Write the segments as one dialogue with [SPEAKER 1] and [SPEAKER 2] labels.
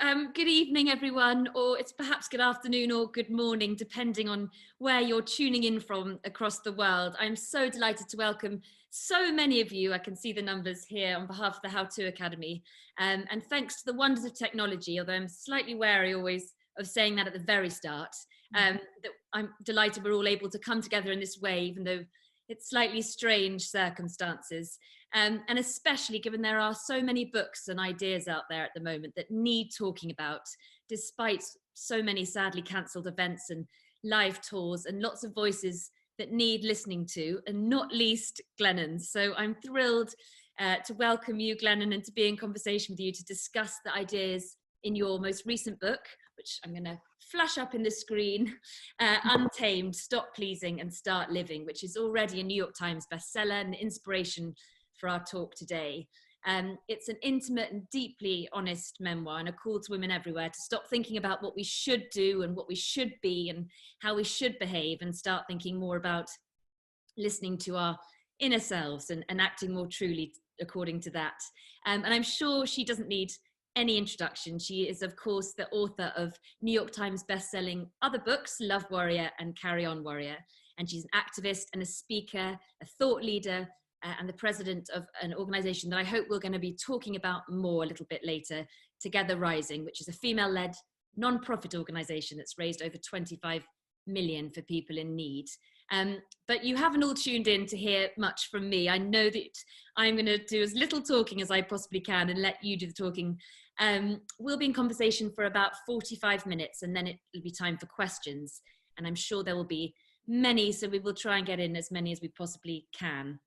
[SPEAKER 1] Good evening, everyone, or it's perhaps good afternoon or good morning, depending on where you're tuning in from across the world. I'm so delighted to welcome so many of you. I can see the numbers here on behalf of the How To Academy. And thanks to the wonders of technology, although I'm slightly wary always of saying that at the very start, that I'm delighted we're all able to come together in this way, even though it's slightly strange circumstances. And especially given there are so many books and ideas out there at the moment that need talking about, despite so many sadly cancelled events and live tours and lots of voices that need listening to, and not least Glennon's. So I'm thrilled to welcome you, Glennon, and to be in conversation with you to discuss the ideas in your most recent book, which I'm going to flash up in the screen, Untamed, Stop Pleasing and Start Living, which is already a New York Times bestseller and inspiration for our talk today. It's an intimate and deeply honest memoir and a call to women everywhere to stop thinking about what we should do and what we should be and how we should behave, and start thinking more about listening to our inner selves and acting more truly according to that. And I'm sure she doesn't need any introduction. She is, of course, the author of New York Times best-selling other books, Love Warrior and Carry On Warrior. And she's an activist and a speaker, a thought leader, and the president of an organization that I hope we're going to be talking about more a little bit later, Together Rising, which is a female-led non-profit organization that's raised over 25 million for people in need. But you haven't all tuned in to hear much from me. I know that I'm going to do as little talking as I possibly can and let you do the talking. We'll be in conversation for about 45 minutes, and then it'll be time for questions. And I'm sure there will be many, so we will try and get in as many as we possibly can.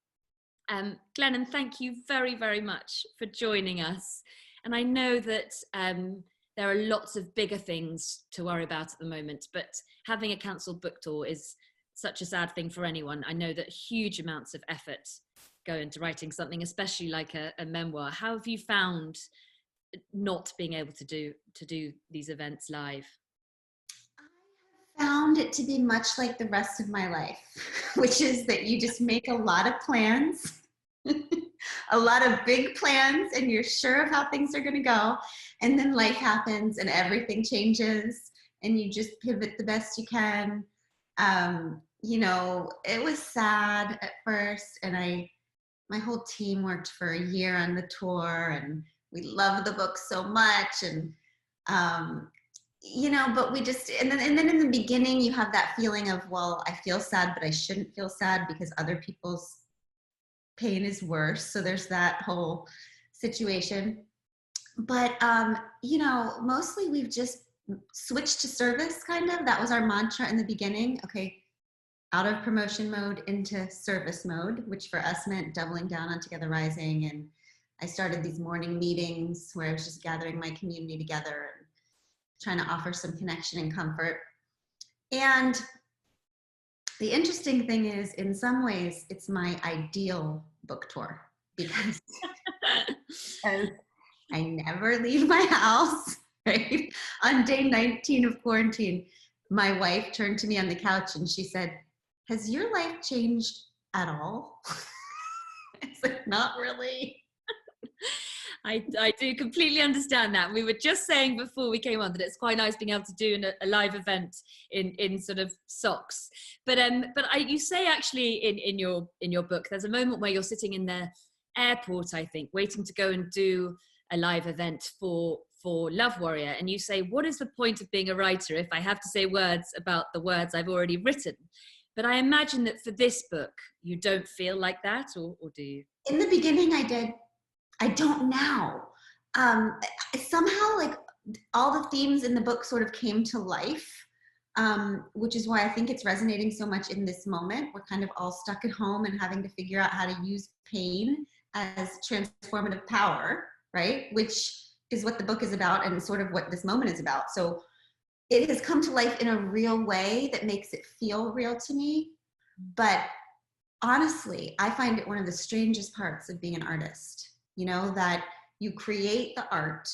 [SPEAKER 1] Glennon, thank you very, very much for joining us. And I know that there are lots of bigger things to worry about at the moment, but having a cancelled book tour is such a sad thing for anyone. I know that huge amounts of effort go into writing something, especially like a memoir. How have you found not being able to do these events live?
[SPEAKER 2] I found it to be much like the rest of my life, which is that you just make a lot of plans, a lot of big plans, and you're sure of how things are going to go. And then life happens and everything changes and you just pivot the best you can. You know, it was sad at first, and my whole team worked for a year on the tour, and we loved the book so much. And you know, but we just, and then in the beginning you have that feeling of, well, I feel sad, but I shouldn't feel sad because other people's pain is worse. So there's that whole situation. But you know, mostly we've just switched to service, kind of. That was our mantra in the beginning. Okay, out of promotion mode into service mode, which for us meant doubling down on Together Rising. And I started these morning meetings where I was just gathering my community together and trying to offer some connection and comfort. And the interesting thing is, in some ways, it's my ideal book tour because I never leave my house, right? On day 19 of quarantine, my wife turned to me on the couch and she said, "Has your life changed at all?" It's like, not really.
[SPEAKER 1] I do completely understand that. We were just saying before we came on that it's quite nice being able to do a live event in sort of socks. But you say actually in your book, there's a moment where you're sitting in the airport, I think, waiting to go and do a live event for Love Warrior, and you say, what is the point of being a writer if I have to say words about the words I've already written? But I imagine that for this book, you don't feel like that, or do you?
[SPEAKER 2] In the beginning, I did. I don't now. Somehow, like, all the themes in the book sort of came to life, which is why I think it's resonating so much in this moment. We're kind of all stuck at home and having to figure out how to use pain as transformative power, right? Which is what the book is about and sort of what this moment is about. So it has come to life in a real way that makes it feel real to me. But honestly, I find it one of the strangest parts of being an artist, you know, that you create the art,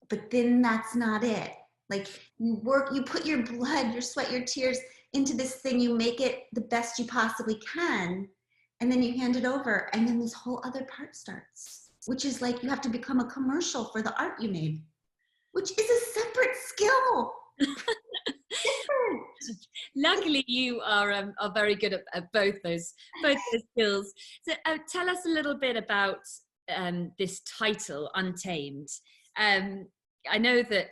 [SPEAKER 2] but then that's not it. Like, you work, you put your blood, your sweat, your tears into this thing, you make it the best you possibly can, and then you hand it over, and then this whole other part starts, which is like you have to become a commercial for the art you made. which is a separate skill.
[SPEAKER 1] Luckily, you are very good at both those skills. So, tell us a little bit about this title, Untamed. I know that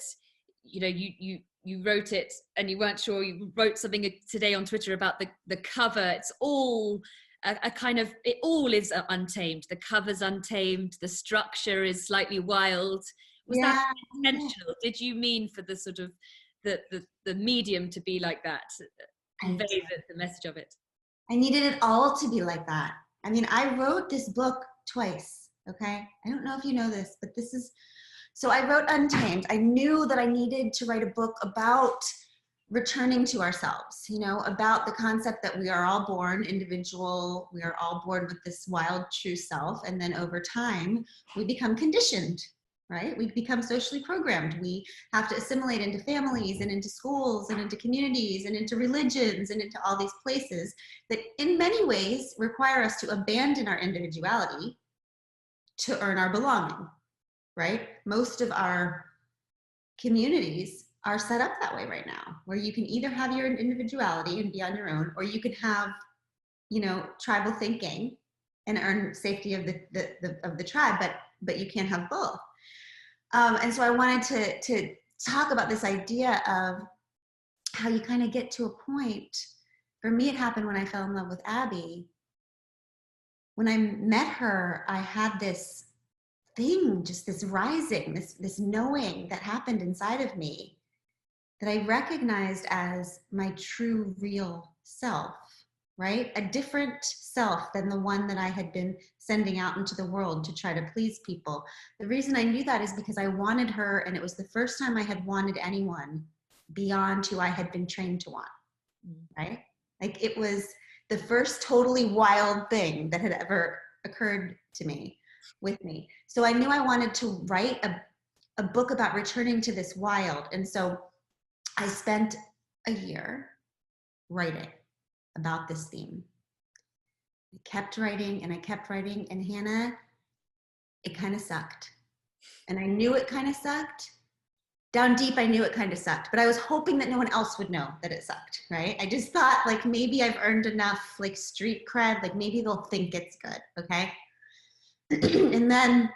[SPEAKER 1] you wrote it and you weren't sure. You wrote something today on Twitter about the cover. It's all a kind of, it all is untamed. The cover's untamed. The structure is slightly wild. Was that intentional? Did you mean for the sort of the medium to be like that, convey the message of it?
[SPEAKER 2] I needed it all to be like that. I mean, I wrote this book twice, okay? I don't know if you know this, but so I wrote Untamed. I knew that I needed to write a book about returning to ourselves, about the concept that we are all born individual, we are all born with this wild true self, and then over time, we become conditioned. Right? We become socially programmed. We have to assimilate into families and into schools and into communities and into religions and into all these places that in many ways require us to abandon our individuality to earn our belonging, right? Most of our communities are set up that way right now, where you can either have your individuality and be on your own, or you can have, tribal thinking and earn safety of the tribe, but you can't have both. And so I wanted to talk about this idea of how you kind of get to a point. For me, it happened when I fell in love with Abby. When I met her, I had this thing, just this rising, this knowing that happened inside of me that I recognized as my true, real self. Right? A different self than the one that I had been sending out into the world to try to please people. The reason I knew that is because I wanted her, and it was the first time I had wanted anyone beyond who I had been trained to want, right? Like it was the first totally wild thing that had ever occurred to me, with me. So I knew I wanted to write a book about returning to this wild. And so I spent a year writing about this theme. I kept writing and I kept writing, and Hannah, it kind of sucked. And I knew it kind of sucked. Down deep, I knew it kind of sucked, but I was hoping that no one else would know that it sucked, right? I just thought like maybe I've earned enough like street cred, like maybe they'll think it's good, okay? And then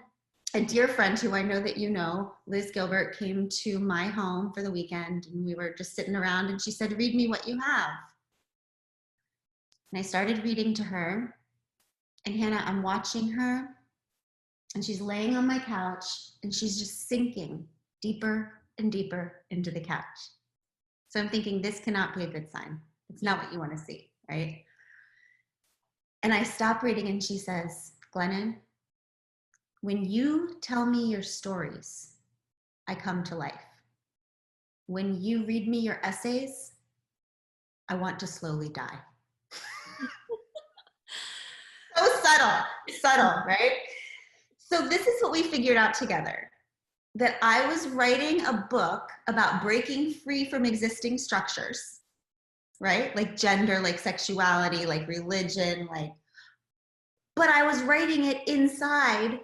[SPEAKER 2] a dear friend who I know that you know, Liz Gilbert, came to my home for the weekend, and we were just sitting around, and she said, "Read me what you have." And I started reading to her, and Hannah, I'm watching her, and she's laying on my couch, and she's just sinking deeper and deeper into the couch. So I'm thinking, this cannot be a good sign. It's not what you want to see, right? And I stop reading, and she says, "Glennon, when you tell me your stories, I come to life. When you read me your essays, I want to slowly die." So subtle, right? So this is what we figured out together, that I was writing a book about breaking free from existing structures, right? Like gender, like sexuality, like religion, but I was writing it inside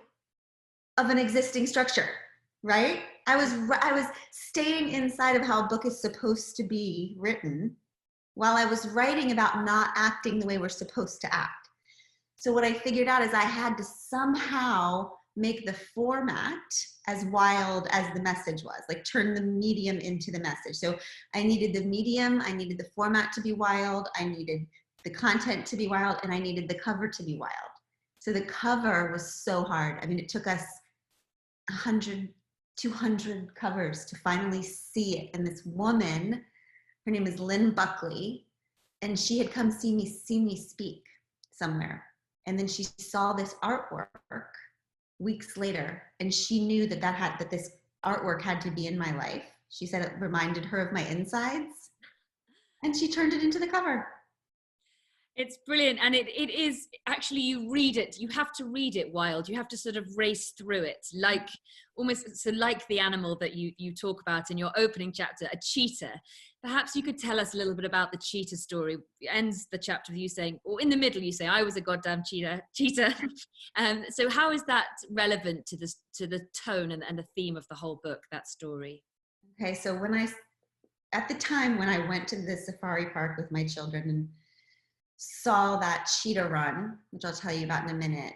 [SPEAKER 2] of an existing structure, right? I was staying inside of how a book is supposed to be written while I was writing about not acting the way we're supposed to act. So what I figured out is I had to somehow make the format as wild as the message was, like turn the medium into the message. So I needed the medium, I needed the format to be wild, I needed the content to be wild, and I needed the cover to be wild. So the cover was so hard. I mean, it took us 100, 200 covers to finally see it. And this woman, her name is Lynn Buckley, and she had come see me speak somewhere. And then she saw this artwork weeks later, and she knew that this artwork had to be in my life. She said it reminded her of my insides, and she turned it into the cover.
[SPEAKER 1] It's brilliant. And it is actually, you read it, you have to read it wild. You have to sort of race through it, like almost, so like the animal that you talk about in your opening chapter, a cheetah. Perhaps you could tell us a little bit about the cheetah story. It ends the chapter with you saying, or in the middle, you say, I was a goddamn cheetah. So how is that relevant to this, to the tone and the theme of the whole book, that story?
[SPEAKER 2] Okay, so at the time when I went to the safari park with my children and saw that cheetah run, which I'll tell you about in a minute,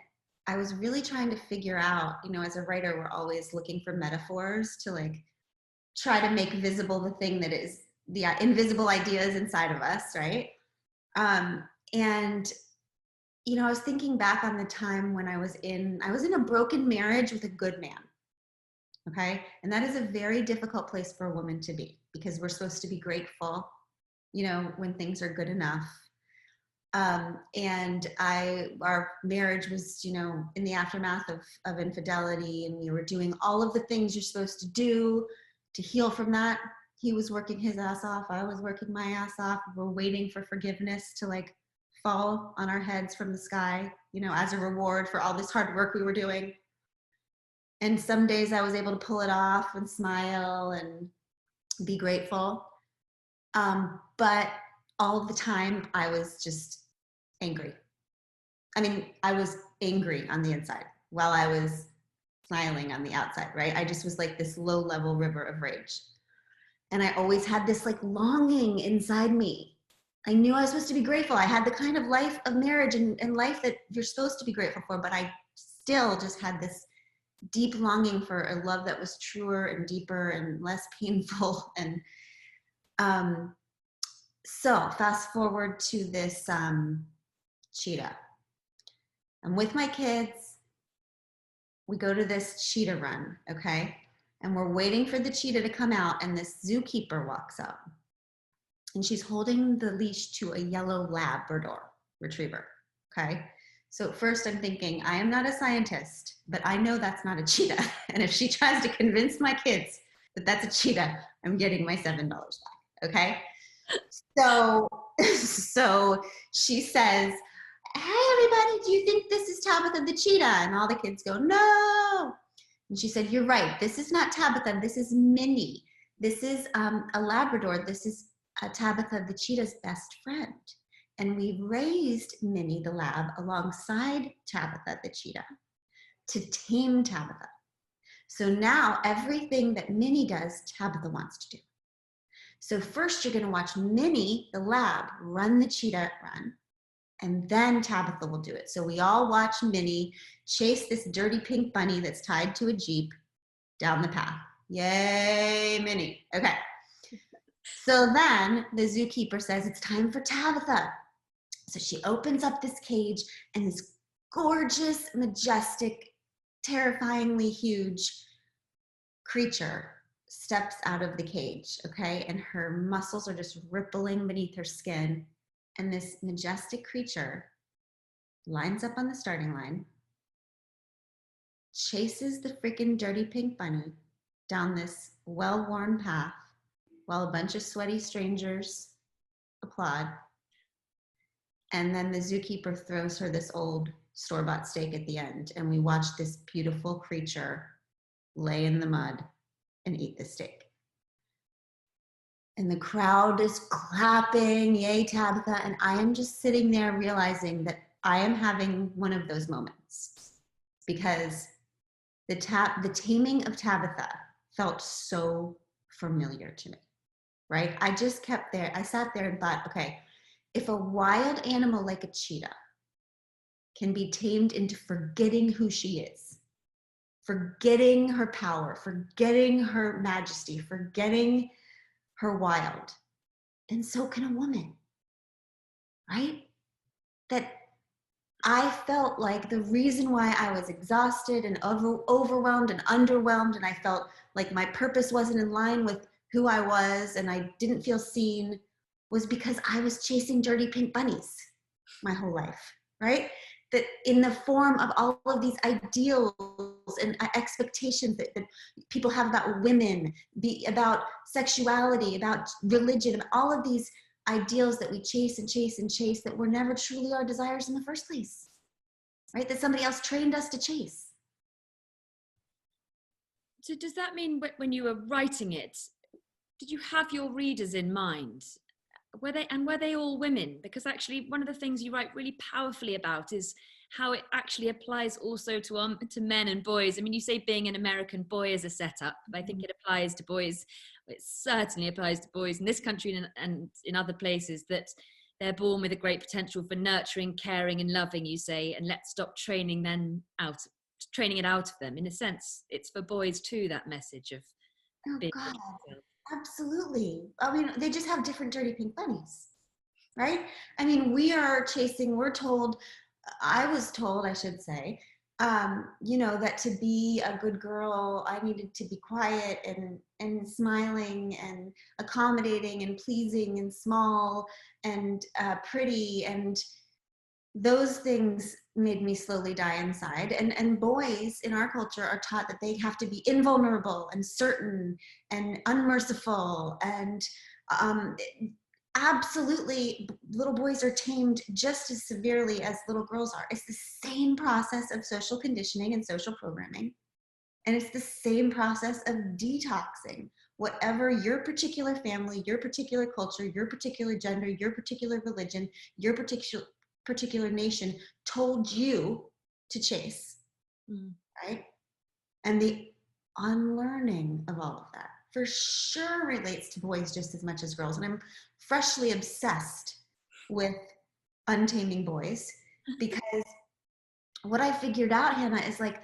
[SPEAKER 2] I was really trying to figure out, as a writer, we're always looking for metaphors to like try to make visible the thing that is the invisible ideas inside of us, right? And I was thinking back on the time when I was in a broken marriage with a good man. Okay. And that is a very difficult place for a woman to be, because we're supposed to be grateful, when things are good enough. And our marriage was, in the aftermath of infidelity, and we were doing all of the things you're supposed to do to heal from that. He was working his ass off. I was working my ass off. We're waiting for forgiveness to like fall on our heads from the sky, as a reward for all this hard work we were doing. And some days I was able to pull it off and smile and be grateful. But all the time I was just angry. I mean, I was angry on the inside while I was smiling on the outside, right? I just was like this low level river of rage. And I always had this like longing inside me. I knew I was supposed to be grateful. I had the kind of life of marriage and life that you're supposed to be grateful for, but I still just had this deep longing for a love that was truer and deeper and less painful. And so fast forward to this cheetah. I'm with my kids. We go to this cheetah run, okay? And we're waiting for the cheetah to come out, and this zookeeper walks up. And she's holding the leash to a yellow Labrador retriever, okay? So at first I'm thinking, I am not a scientist, but I know that's not a cheetah. And if she tries to convince my kids that that's a cheetah, I'm getting my $7 back, okay? So she says, hey, everybody, do you think this is Tabitha the cheetah? And all the kids go, no. And she said, you're right. This is not Tabitha. This is Minnie. This is a Labrador. This is Tabitha the cheetah's best friend. And we raised Minnie the lab alongside Tabitha the cheetah to tame Tabitha. So now everything that Minnie does, Tabitha wants to do. So first you're going to watch Minnie the lab run the cheetah run, and then Tabitha will do it. So we all watch Minnie chase this dirty pink bunny that's tied to a Jeep down the path. Yay, Minnie. Okay. So then the zookeeper says, it's time for Tabitha. So she opens up this cage, and this gorgeous, majestic, terrifyingly huge creature steps out of the cage, okay? And her muscles are just rippling beneath her skin. And this majestic creature lines up on the starting line, chases the freaking dirty pink bunny down this well-worn path while a bunch of sweaty strangers applaud. And then the zookeeper throws her this old store-bought steak at the end, and we watch this beautiful creature lay in the mud and eat the steak. And the crowd is clapping, yay, Tabitha. And I am just sitting there realizing that I am having one of those moments, because the taming of Tabitha felt so familiar to me, right? I just kept there. I sat there and thought, okay, if a wild animal like a cheetah can be tamed into forgetting who she is, forgetting her power, forgetting her majesty, forgetting her wild, and so can a woman, right? That I felt like the reason why I was exhausted and overwhelmed and underwhelmed, and I felt like my purpose wasn't in line with who I was, and I didn't feel seen, was because I was chasing dirty pink bunnies my whole life, right? That in the form of all of these ideals and expectations that people have about women, about sexuality, about religion, all of these ideals that we chase and chase and chase that were never truly our desires in the first place, right? That somebody else trained us to chase.
[SPEAKER 1] So does that mean when you were writing it, did you have your readers in mind? Were they all women? Because actually one of the things you write really powerfully about is how it actually applies also to men and boys. I mean, you say being an American boy is a setup, but I think it applies to boys. It certainly applies to boys in this country and in other places, that they're born with a great potential for nurturing, caring and loving, you say, and let's stop training it out of them. In a sense, it's for boys too, that message of
[SPEAKER 2] Oh
[SPEAKER 1] being
[SPEAKER 2] God, absolutely. I mean, they just have different dirty pink bunnies, right? I mean, we're told, I was told, I should say, that to be a good girl, I needed to be quiet and smiling and accommodating and pleasing and small and pretty, and those things made me slowly die inside. And boys in our culture are taught that they have to be invulnerable and certain and unmerciful, and absolutely, little boys are tamed just as severely as little girls are. It's the same process of social conditioning and social programming. And it's the same process of detoxing. Whatever your particular family, your particular culture, your particular gender, your particular religion, your particular nation told you to chase, right? And the unlearning of all of that for sure relates to boys just as much as girls. And I'm freshly obsessed with untaming boys, because what I figured out, Hannah, is like,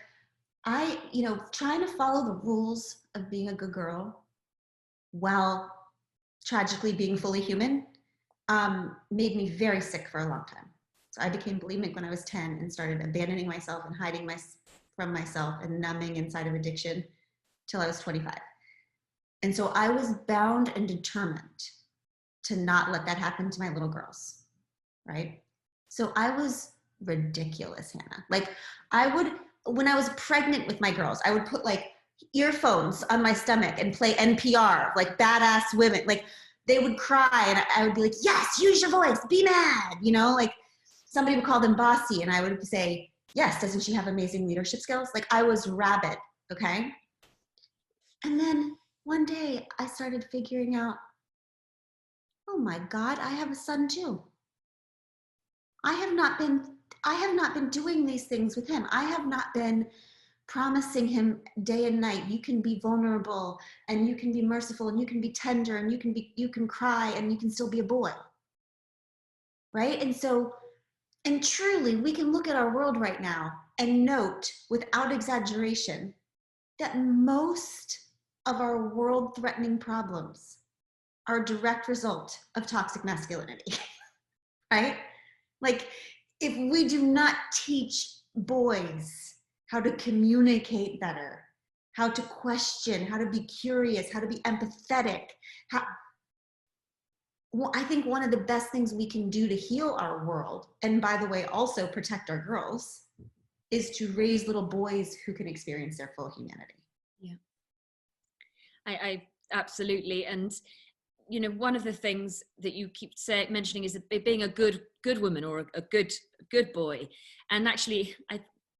[SPEAKER 2] trying to follow the rules of being a good girl while tragically being fully human made me very sick for a long time. So I became bulimic when I was 10 and started abandoning myself and hiding from myself and numbing inside of addiction till I was 25. And so I was bound and determined to not let that happen to my little girls, right? So I was ridiculous, Hannah. Like when I was pregnant with my girls, I would put like earphones on my stomach and play NPR, like badass women. Like they would cry and I would be like, yes, use your voice, be mad. Like somebody would call them bossy and I would say, yes, doesn't she have amazing leadership skills? Like I was rabid, okay? And then one day I started figuring out, oh my God, I have a son too. I have not been doing these things with him. I have not been promising him day and night, you can be vulnerable and you can be merciful and you can be tender and you can cry and you can still be a boy. Right? And truly we can look at our world right now and note without exaggeration that most of our world threatening problems are a direct result of toxic masculinity. Right? Like if we do not teach boys how to communicate better, how to question, how to be curious, how to be empathetic, I think one of the best things we can do to heal our world, and by the way, also protect our girls, is to raise little boys who can experience their full humanity.
[SPEAKER 1] Yeah, I absolutely. And one of the things that you keep mentioning is being a good woman or a good boy. And actually,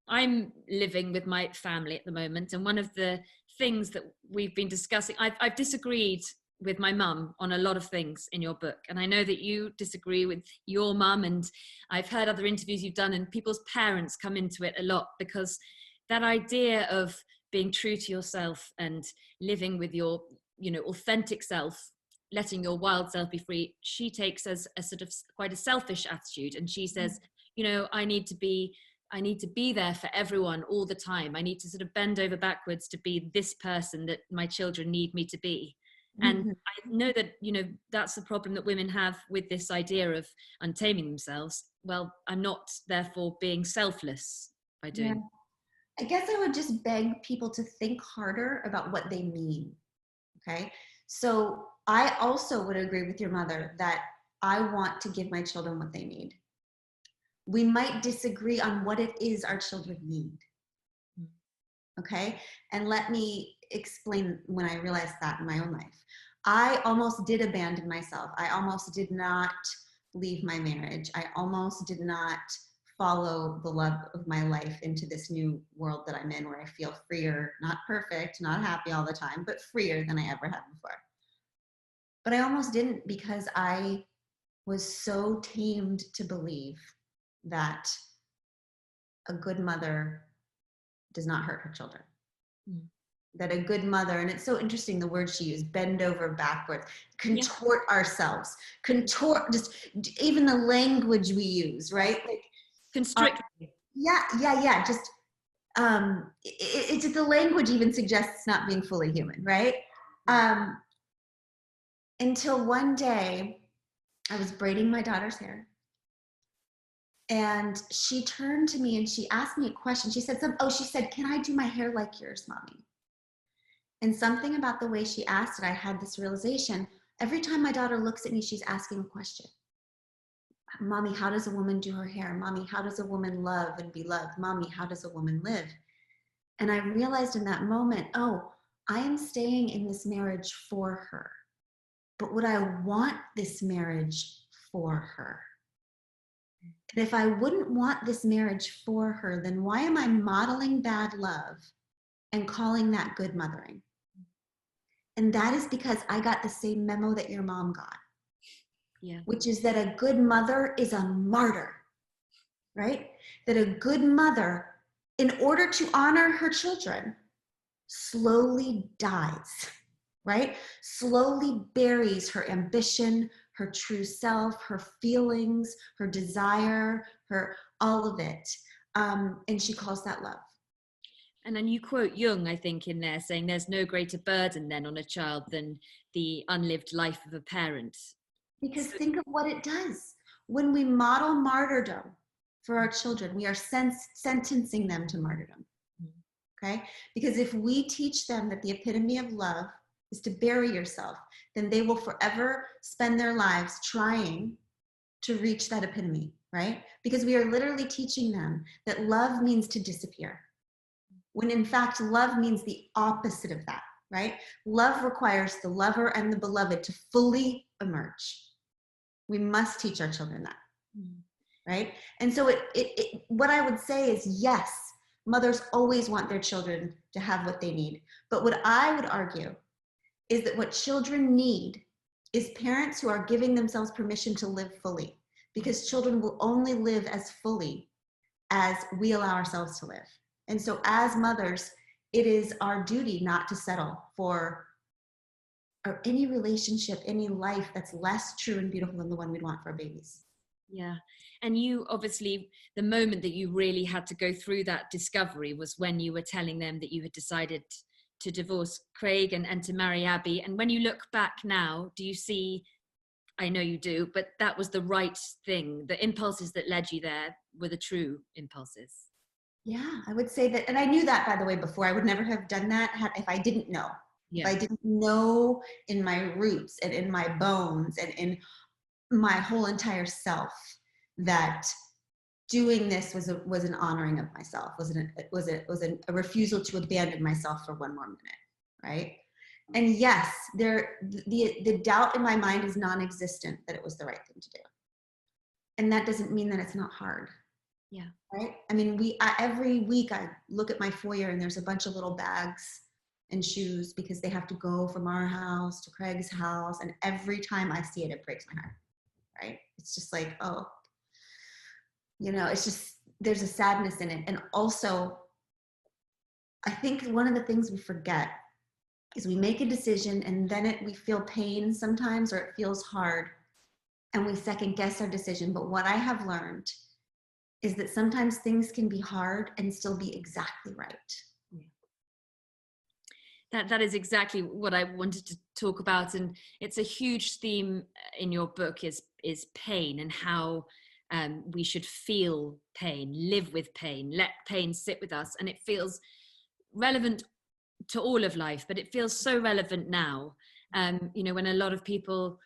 [SPEAKER 1] I'm living with my family at the moment, and one of the things that we've been discussing, I've disagreed with my mum on a lot of things in your book, and I know that you disagree with your mum, and I've heard other interviews you've done, and people's parents come into it a lot, because that idea of being true to yourself and living with your authentic self, letting your wild self be free, she takes as a sort of quite a selfish attitude, and she says, I need to be there for everyone all the time. I need to sort of bend over backwards to be this person that my children need me to be. And I know that, that's the problem that women have with this idea of untaming themselves. Well, I'm not therefore being selfless by doing.
[SPEAKER 2] I guess I would just beg people to think harder about what they mean. Okay. So I also would agree with your mother that I want to give my children what they need. We might disagree on what it is our children need. Okay. And let me explain when I realized that in my own life. I almost did abandon myself. I almost did not leave my marriage. I almost did not follow the love of my life into this new world that I'm in, where I feel freer, not perfect, not happy all the time, but freer than I ever have before. But I almost didn't, because I was so tamed to believe that a good mother does not hurt her children. Mm. That a good mother, and it's so interesting the word she used, bend over backwards, contort ourselves, contort, just even the language we use, right? Like,
[SPEAKER 1] constrict.
[SPEAKER 2] Yeah. Just it's the language even suggests not being fully human, right? Until one day I was braiding my daughter's hair, and she turned to me and she asked me a question. She said, she said, "Can I do my hair like yours, mommy?" And something about the way she asked it, I had this realization. Every time my daughter looks at me, she's asking a question. Mommy, how does a woman do her hair? Mommy, how does a woman love and be loved? Mommy, how does a woman live? And I realized in that moment, oh, I am staying in this marriage for her. But would I want this marriage for her? And if I wouldn't want this marriage for her, then why am I modeling bad love and calling that good mothering? And that is because I got the same memo that your mom got. Yeah. Which is that a good mother is a martyr, right? That a good mother, in order to honor her children, slowly dies, right? Slowly buries her ambition, her true self, her feelings, her desire, her all of it. And she calls that love.
[SPEAKER 1] And then you quote Jung, I think, in there, saying there's no greater burden then on a child than the unlived life of a parent.
[SPEAKER 2] Because think of what it does. When we model martyrdom for our children, we are sentencing them to martyrdom. Okay? Because if we teach them that the epitome of love is to bury yourself, then they will forever spend their lives trying to reach that epitome, right? Because we are literally teaching them that love means to disappear, when in fact love means the opposite of that, right? Love requires the lover and the beloved to fully emerge. We must teach our children that, right? And so what I would say is, yes, mothers always want their children to have what they need. But what I would argue is that what children need is parents who are giving themselves permission to live fully, because children will only live as fully as we allow ourselves to live. And so as mothers, it is our duty not to settle for any relationship, any life that's less true and beautiful than the one we'd want for our babies.
[SPEAKER 1] Yeah. And you obviously, the moment that you really had to go through that discovery was when you were telling them that you had decided to divorce Craig and to marry Abby. And when you look back now, do you see, I know you do, but that was the right thing. The impulses that led you there were the true impulses.
[SPEAKER 2] Yeah, I would say that. And I knew that, by the way, before. I would never have done that if I didn't know. Yeah. If I didn't know in my roots and in my bones and in my whole entire self that doing this was an honoring of myself, was a refusal to abandon myself for one more minute, right? And yes, the doubt in my mind is non-existent that it was the right thing to do. And that doesn't mean that it's not hard.
[SPEAKER 1] Yeah.
[SPEAKER 2] Right? I mean, every week I look at my foyer and there's a bunch of little bags and shoes because they have to go from our house to Craig's house. And every time I see it, it breaks my heart, right? It's just like, oh, it's just, there's a sadness in it. And also, I think one of the things we forget is we make a decision and then we feel pain sometimes, or it feels hard, and we second guess our decision. But what I have learned is that sometimes things can be hard and still be exactly right.
[SPEAKER 1] That is exactly what I wanted to talk about, and it's a huge theme in your book is pain, and how we should feel pain, live with pain, let pain sit with us. And it feels relevant to all of life, but it feels so relevant now. When a lot of people,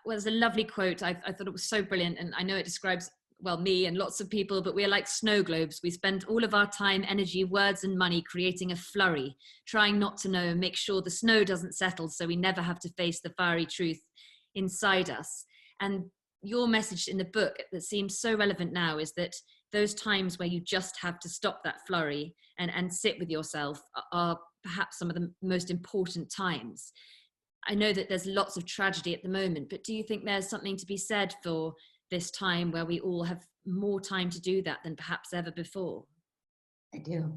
[SPEAKER 1] well, there's a lovely quote, I thought it was so brilliant, and I know it describes well, me and lots of people, but we're like snow globes. We spend all of our time, energy, words, and money creating a flurry, trying not to know, make sure the snow doesn't settle so we never have to face the fiery truth inside us. And your message in the book that seems so relevant now is that those times where you just have to stop that flurry and sit with yourself are perhaps some of the most important times. I know that there's lots of tragedy at the moment, but do you think there's something to be said for this time where we all have more time to do that than perhaps ever before?
[SPEAKER 2] I do.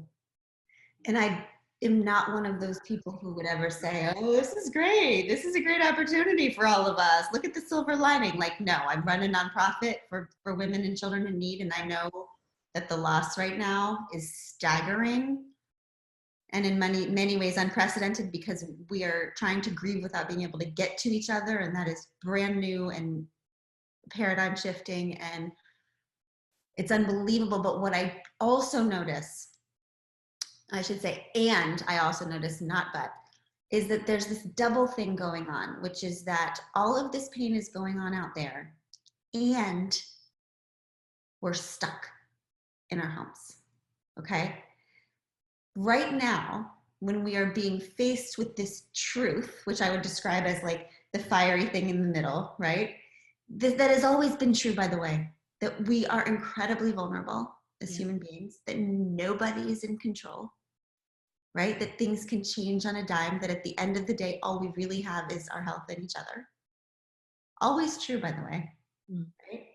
[SPEAKER 2] And I am not one of those people who would ever say, oh, this is great. This is a great opportunity for all of us. Look at the silver lining. Like, no, I run a nonprofit for women and children in need. And I know that the loss right now is staggering and in many ways unprecedented, because we are trying to grieve without being able to get to each other. And that is brand new and paradigm shifting. And it's unbelievable. But what I also notice, I should say, and I also notice, not but, is that there's this double thing going on, which is that all of this pain is going on out there, and we're stuck in our homes, okay? Right now, when we are being faced with this truth, which I would describe as like the fiery thing in the middle, right? That has always been true, by the way, that we are incredibly vulnerable as human beings, that nobody is in control, right? That things can change on a dime, that at the end of the day, all we really have is our health and each other. Always true, by the way, right?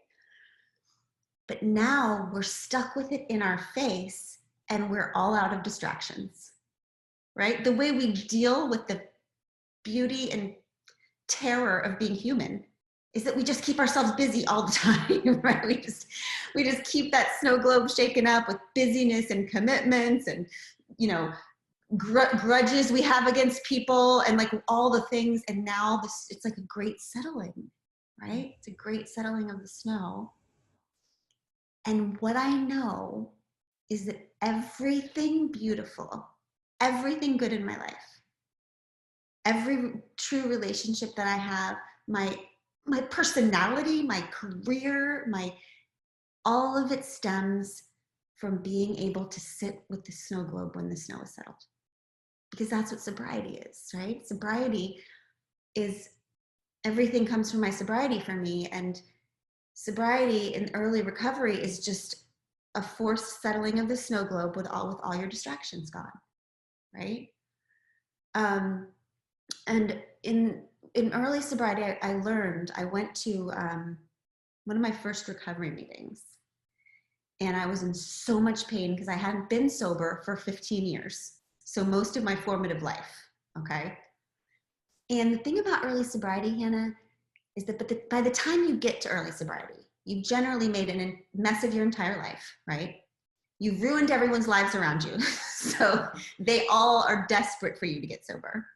[SPEAKER 2] But now we're stuck with it in our face, and we're all out of distractions, right? The way we deal with the beauty and terror of being human is that we just keep ourselves busy all the time, right? We just keep that snow globe shaken up with busyness and commitments and, you know, grudges we have against people and like all the things. And now it's like a great settling, right? It's a great settling of the snow. And what I know is that everything beautiful, everything good in my life, every true relationship that I have, my personality, my career, all of it stems from being able to sit with the snow globe when the snow is settled. Because that's what sobriety is, right? Sobriety is, everything comes from my sobriety for me. And sobriety in early recovery is just a forced settling of the snow globe with all your distractions gone, right? And in early sobriety, I learned, I went to one of my first recovery meetings, and I was in so much pain because I hadn't been sober for 15 years. So most of my formative life, okay? And the thing about early sobriety, Hannah, is that by the time you get to early sobriety, you've generally made a mess of your entire life, right? You've ruined everyone's lives around you. So they all are desperate for you to get sober.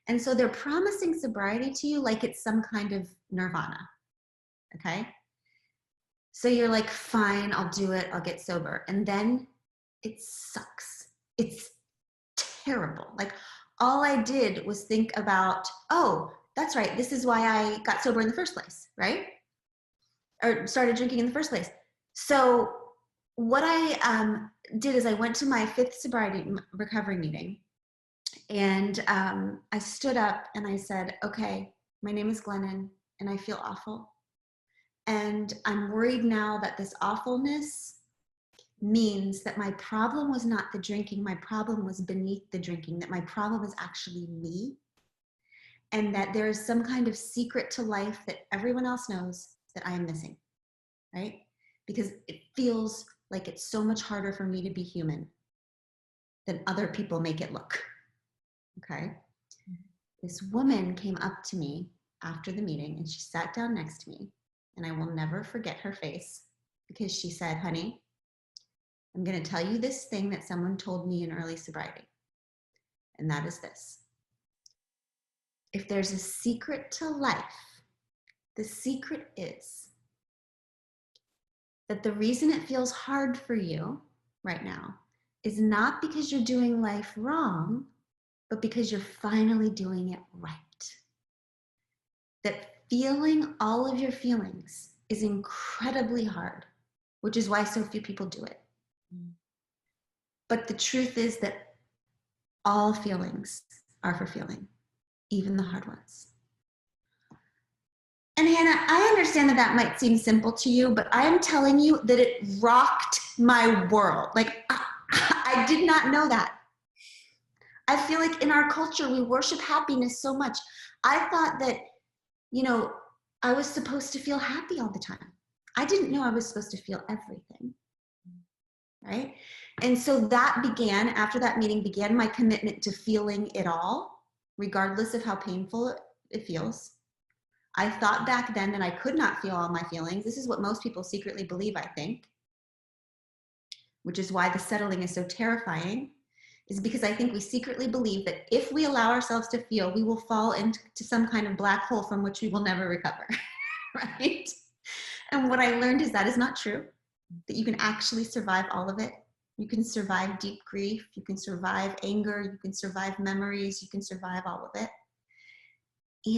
[SPEAKER 2] And so they're promising sobriety to you like it's some kind of nirvana, okay? So you're like, fine, I'll do it, I'll get sober. And then it sucks. It's terrible. Like, all I did was think about, oh, that's right, this is why I got sober in the first place, right? Or started drinking in the first place. So what I did is I went to my 5th sobriety recovery meeting, and I stood up and I said, okay, my name is Glennon and I feel awful. And I'm worried now that this awfulness means that my problem was not the drinking, my problem was beneath the drinking, that my problem is actually me. And that there is some kind of secret to life that everyone else knows that I am missing, right? Because it feels like it's so much harder for me to be human than other people make it look, okay? This woman came up to me after the meeting and she sat down next to me, and I will never forget her face, because she said, honey, I'm going to tell you this thing that someone told me in early sobriety, and that is this. If there's a secret to life, the secret is that the reason it feels hard for you right now is not because you're doing life wrong, but because you're finally doing it right. That feeling all of your feelings is incredibly hard. which is why so few people do it. But the truth is that all feelings are for feeling, even the hard ones. And Hannah, I understand that that might seem simple to you, but I am telling you that it rocked my world. Like, I did not know that. I feel like in our culture, we worship happiness so much. I thought that, you know, I was supposed to feel happy all the time. I didn't know I was supposed to feel everything, right? And so that began, after that meeting began my commitment to feeling it all, regardless of how painful it feels. I thought back then that I could not feel all my feelings. This is what most people secretly believe, I think, which is why the settling is so terrifying, is because I think we secretly believe that if we allow ourselves to feel, we will fall into some kind of black hole from which we will never recover, right? And what I learned is that is not true, that you can actually survive all of it. You can survive deep grief, you can survive anger, you can survive memories, you can survive all of it.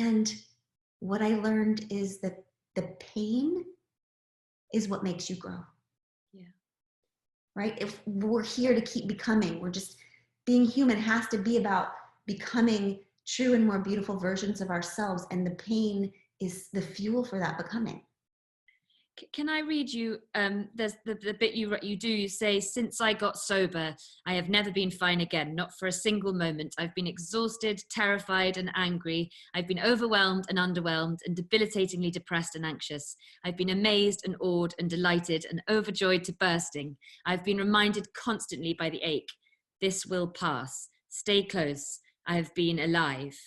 [SPEAKER 2] And what I learned is that the pain is what makes you grow.
[SPEAKER 1] Yeah.
[SPEAKER 2] Right? If we're here to keep becoming, we're just, being human has to be about becoming true and more beautiful versions of ourselves. And the pain is the fuel for that becoming.
[SPEAKER 1] Can I read you, there's the bit you say, since I got sober, I have never been fine again, not for a single moment. I've been exhausted, terrified and angry. I've been overwhelmed and underwhelmed and debilitatingly depressed and anxious. I've been amazed and awed and delighted and overjoyed to bursting. I've been reminded constantly by the ache. This will pass. Stay close. I have been alive.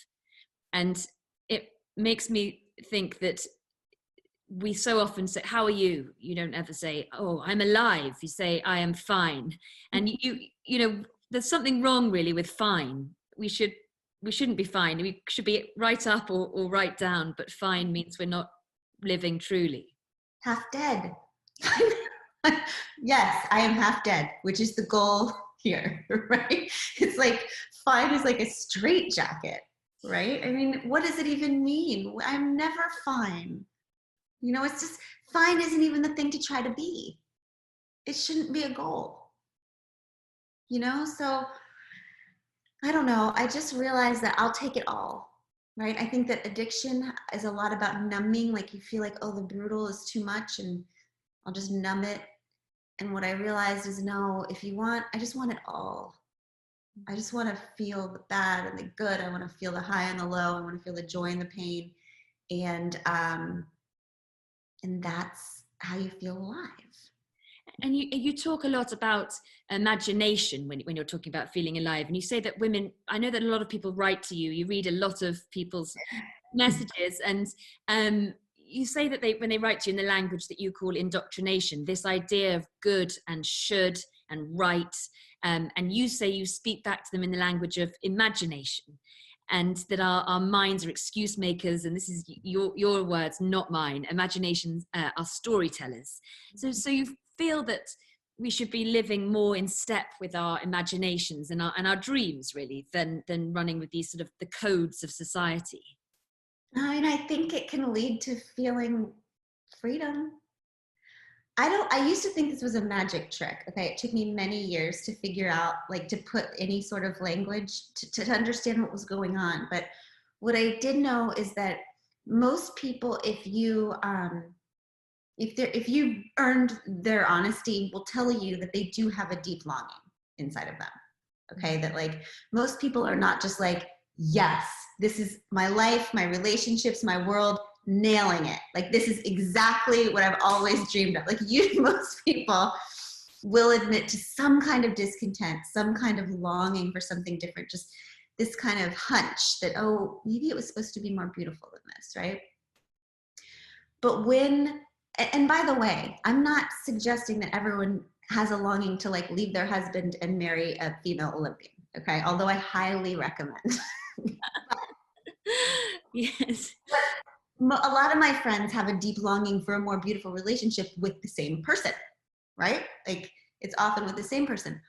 [SPEAKER 1] And it makes me think that we so often say, how are you? You don't ever say, oh, I'm alive. You say, I am fine. And you know, there's something wrong really with fine. We shouldn't be fine. We should be right up or right down, but fine means we're not living truly.
[SPEAKER 2] Half dead. Yes, I am half dead, which is the goal here, right? It's like, fine is like a straitjacket, right? I mean, what does it even mean? I'm never fine. You know, it's just, fine isn't even the thing to try to be. It shouldn't be a goal. You know, so I don't know. I just realized that I'll take it all, right? I think that addiction is a lot about numbing. Like you feel like, oh, the brutal is too much and I'll just numb it. And what I realized is, no, if you want, I just want it all. I just want to feel the bad and the good. I want to feel the high and the low. I want to feel the joy and the pain. And that's how you feel alive.
[SPEAKER 1] And you talk a lot about imagination when you're talking about feeling alive. And you say that women, I know that a lot of people write to you, you read a lot of people's messages, and you say that when they write to you in the language that you call indoctrination, this idea of good and should and right, and you say you speak back to them in the language of imagination, and that our minds are excuse makers, and this is your words, not mine. Imaginations are storytellers. So you feel that we should be living more in step with our imaginations and our dreams, really, than running with these sort of the codes of society.
[SPEAKER 2] And I think it can lead to feeling freedom. I used to think this was a magic trick. Okay, it took me many years to figure out, like, to put any sort of language to understand what was going on. But what I did know is that most people, if you earned their honesty, will tell you that they do have a deep longing inside of them. Okay, that like most people are not just like, yes, this is my life, my relationships, my world, nailing it. Like, this is exactly what I've always dreamed of. Like, most people will admit to some kind of discontent, some kind of longing for something different, just this kind of hunch that, oh, maybe it was supposed to be more beautiful than this, right? But and by the way, I'm not suggesting that everyone has a longing to like leave their husband and marry a female Olympian, okay? Although I highly recommend.
[SPEAKER 1] Yes.
[SPEAKER 2] A lot of my friends have a deep longing for a more beautiful relationship with the same person, right? Like, it's often with the same person.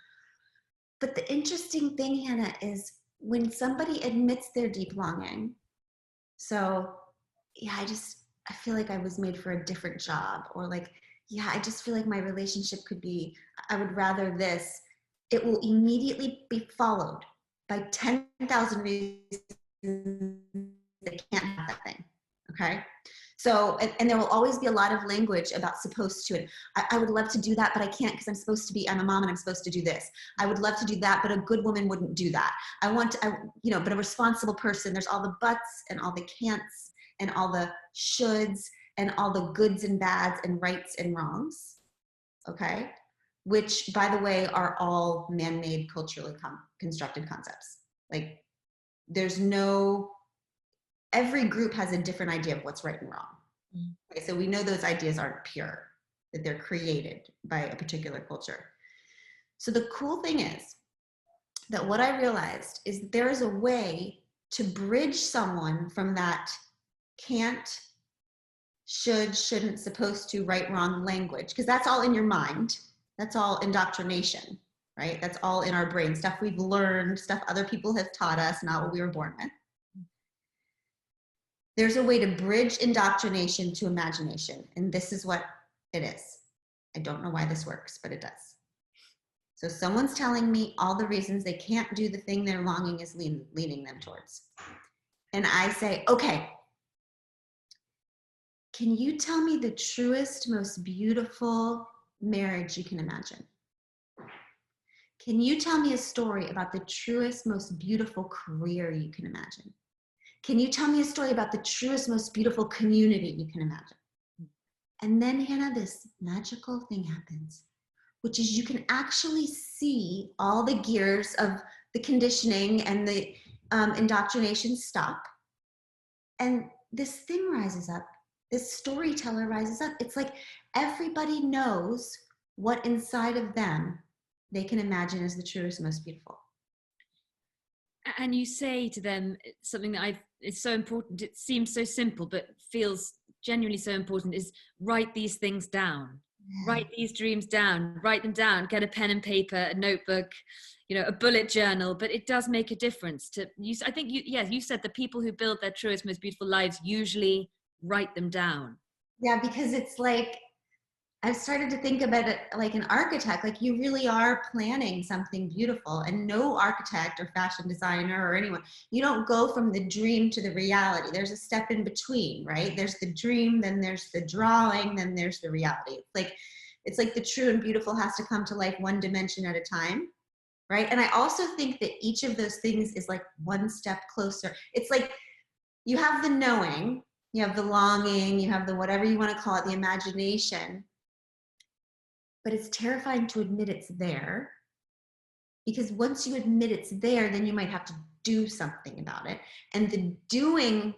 [SPEAKER 2] But the interesting thing, Hannah, is when somebody admits their deep longing, so yeah, I feel like I was made for a different job, or like, yeah, I just feel like my relationship could be, I would rather this. It will immediately be followed by 10,000 reasons they can't have that thing. Okay. So, and there will always be a lot of language about supposed to. And I would love to do that, but I can't because I'm a mom and I'm supposed to do this. I would love to do that, but a good woman wouldn't do that. But a responsible person, there's all the buts and all the can'ts and all the shoulds and all the goods and bads and rights and wrongs. Okay. Which, by the way, are all man-made, culturally constructed concepts. Like, every group has a different idea of what's right and wrong. Mm-hmm. Okay, so we know those ideas aren't pure, that they're created by a particular culture. So the cool thing is that what I realized is that there is a way to bridge someone from that can't, should, shouldn't, supposed to, right, wrong language, because that's all in your mind. That's all indoctrination, right? That's all in our brain, stuff we've learned, stuff other people have taught us, not what we were born with. There's a way to bridge indoctrination to imagination, and this is what it is. I don't know why this works, but it does. So someone's telling me all the reasons they can't do the thing their longing is leaning them towards. And I say, okay, can you tell me the truest, most beautiful marriage you can imagine? Can you tell me a story about the truest, most beautiful career you can imagine? Can you tell me a story about the truest, most beautiful community you can imagine? And then, Hannah, this magical thing happens, which is you can actually see all the gears of the conditioning and the indoctrination stop. And this thing rises up. This storyteller rises up. It's like everybody knows what inside of them they can imagine as the truest, most beautiful.
[SPEAKER 1] And you say to them something that it's so important. It seems so simple, but feels genuinely so important, is write these things down. Yeah. Write these dreams down, write them down, get a pen and paper, a notebook, a bullet journal, but it does make a difference to you. I think you said the people who build their truest, most beautiful lives usually write them down.
[SPEAKER 2] Yeah, because it's like, I've started to think about it like an architect, like you really are planning something beautiful, and no architect or fashion designer or anyone, you don't go from the dream to the reality. There's a step in between, right? There's the dream, then there's the drawing, then there's the reality. It's like the true and beautiful has to come to life one dimension at a time, right? And I also think that each of those things is like one step closer. It's like you have the knowing, you have the longing, you have the whatever you want to call it, the imagination. But it's terrifying to admit it's there, because once you admit it's there, then you might have to do something about it. And the doing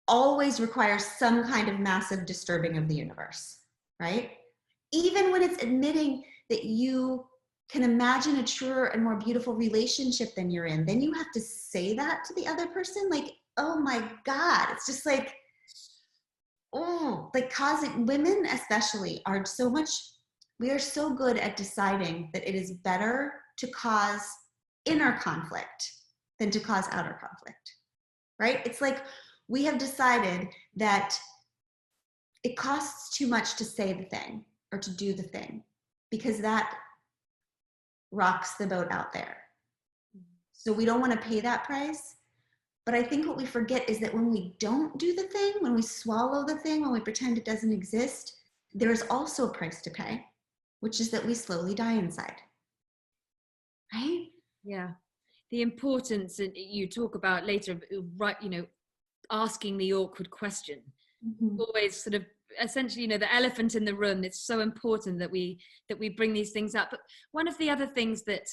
[SPEAKER 2] always requires some kind of massive disturbing of the universe, right? Even when it's admitting that you can imagine a truer and more beautiful relationship than you're in, then you have to say that to the other person. Like, oh my God, it's just like, causing women especially are so much. We are so good at deciding that it is better to cause inner conflict than to cause outer conflict, right? It's like we have decided that it costs too much to say the thing or to do the thing, because that rocks the boat out there. So we don't want to pay that price. But I think what we forget is that when we don't do the thing, when we swallow the thing, when we pretend it doesn't exist, there's also a price to pay, which is that we slowly die inside, right?
[SPEAKER 1] Yeah. The importance that you talk about later, right, asking the awkward question. Mm-hmm. Always sort of essentially, the elephant in the room. It's so important that we bring these things up. But one of the other things that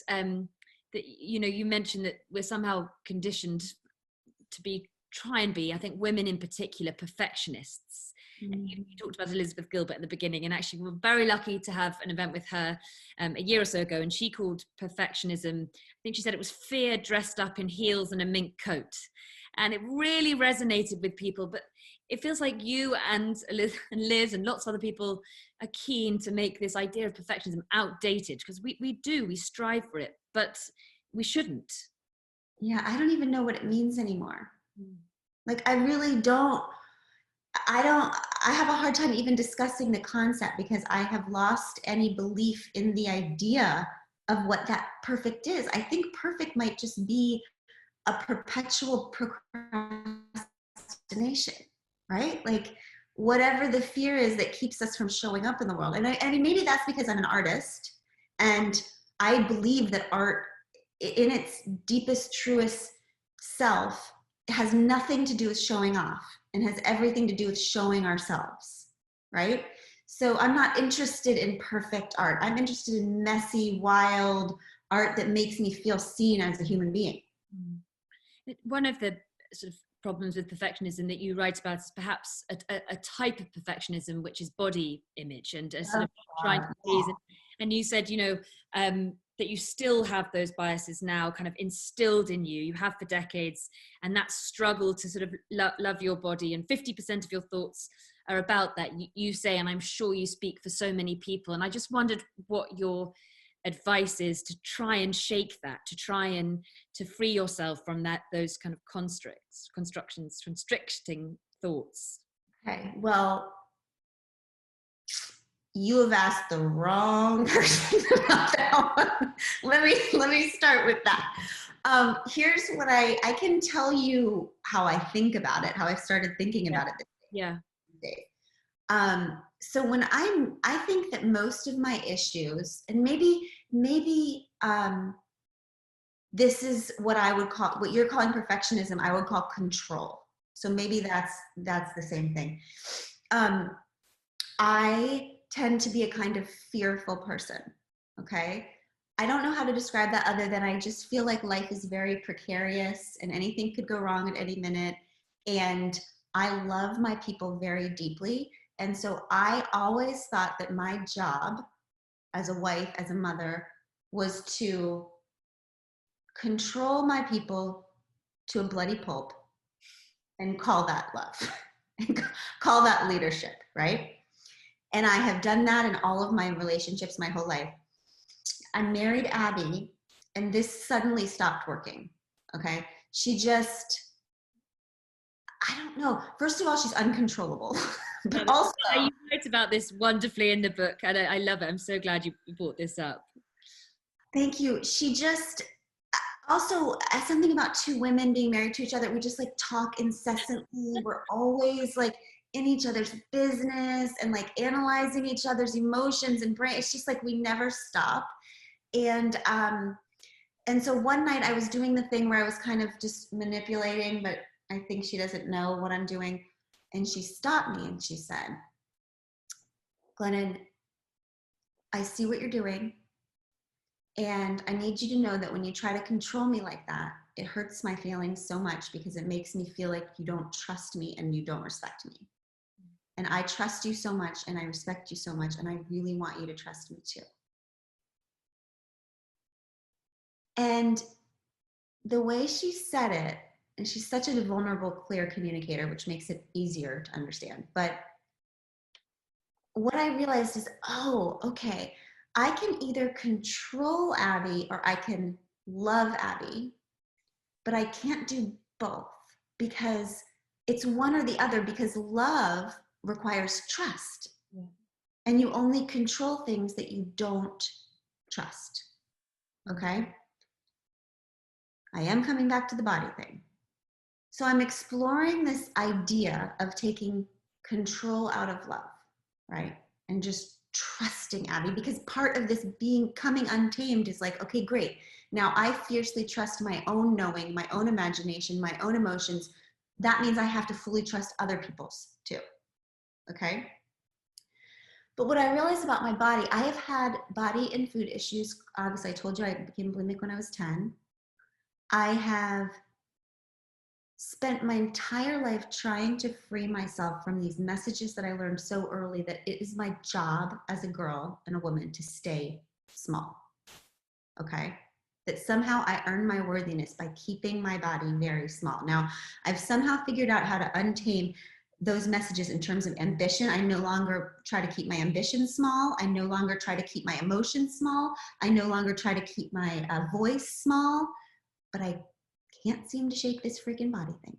[SPEAKER 1] you mentioned, that we're somehow conditioned to try and be, I think women in particular, perfectionists. And you talked about Elizabeth Gilbert at the beginning, and actually we're very lucky to have an event with her a year or so ago, and she called perfectionism, I think she said it was fear dressed up in heels and a mink coat. And it really resonated with people, but it feels like you and Liz and lots of other people are keen to make this idea of perfectionism outdated, because we strive for it, but we shouldn't.
[SPEAKER 2] Yeah, I don't even know what it means anymore. Like, I really don't. I have a hard time even discussing the concept because I have lost any belief in the idea of what that perfect is. I think perfect might just be a perpetual procrastination, right? Like whatever the fear is that keeps us from showing up in the world. And I mean, maybe that's because I'm an artist and I believe that art in its deepest, truest self has nothing to do with showing off and has everything to do with showing ourselves, right? So I'm not interested in perfect art. I'm interested in messy, wild art that makes me feel seen as a human being.
[SPEAKER 1] One of the sort of problems with perfectionism that you write about is perhaps a type of perfectionism, which is body image and sort of trying to please. And you said, that you still have those biases now kind of instilled in you. You have for decades, and that struggle to sort of love your body. And 50% of your thoughts are about that. You say, and I'm sure you speak for so many people. And I just wondered what your advice is to try and shake that, to try and to free yourself from those kind of constricting thoughts.
[SPEAKER 2] Okay, well, you have asked the wrong person about that one. Let me start with that. Here's what I can tell you how I think about it, how I started thinking about it this day. So when I think that most of my issues, and maybe this is what I would call, what you're calling perfectionism, I would call control. So maybe that's the same thing. I tend to be a kind of fearful person, okay? I don't know how to describe that other than I just feel like life is very precarious and anything could go wrong at any minute. And I love my people very deeply. And so I always thought that my job as a wife, as a mother, was to control my people to a bloody pulp and call that love, and call that leadership, right? And I have done that in all of my relationships my whole life. I married Abby, and this suddenly stopped working, okay? She just, I don't know. First of all, she's uncontrollable. But also,
[SPEAKER 1] you write about this wonderfully in the book, and I love it. I'm so glad you brought this up.
[SPEAKER 2] Thank you. She just, also, something about two women being married to each other, we just like talk incessantly. We're always like in each other's business and like analyzing each other's emotions and brain. It's just like we never stop. And so one night I was doing the thing where I was kind of just manipulating, but I think she doesn't know what I'm doing. And she stopped me and she said, Glennon, I see what you're doing. And I need you to know that when you try to control me like that, it hurts my feelings so much because it makes me feel like you don't trust me and you don't respect me. And I trust you so much and I respect you so much and I really want you to trust me too. And the way she said it, and she's such a vulnerable, clear communicator, which makes it easier to understand. But what I realized is, oh, okay, I can either control Abby or I can love Abby, but I can't do both because it's one or the other, because love requires trust. Yeah. And you only control things that you don't trust. Okay? I am coming back to the body thing. So I'm exploring this idea of taking control out of love, right? And just trusting Abby, because part of this coming untamed is like, okay, great. Now I fiercely trust my own knowing, my own imagination, my own emotions. That means I have to fully trust other people's too, okay? But what I realized about my body, I have had body and food issues. Obviously, I told you I became bulimic when I was 10. I have spent my entire life trying to free myself from these messages that I learned so early that it is my job as a girl and a woman to stay small, okay? That somehow I earn my worthiness by keeping my body very small. Now, I've somehow figured out how to untame those messages in terms of ambition. I no longer try to keep my ambition small. I no longer try to keep my emotions small. I no longer try to keep my voice small, but I can't seem to shake this freaking body thing.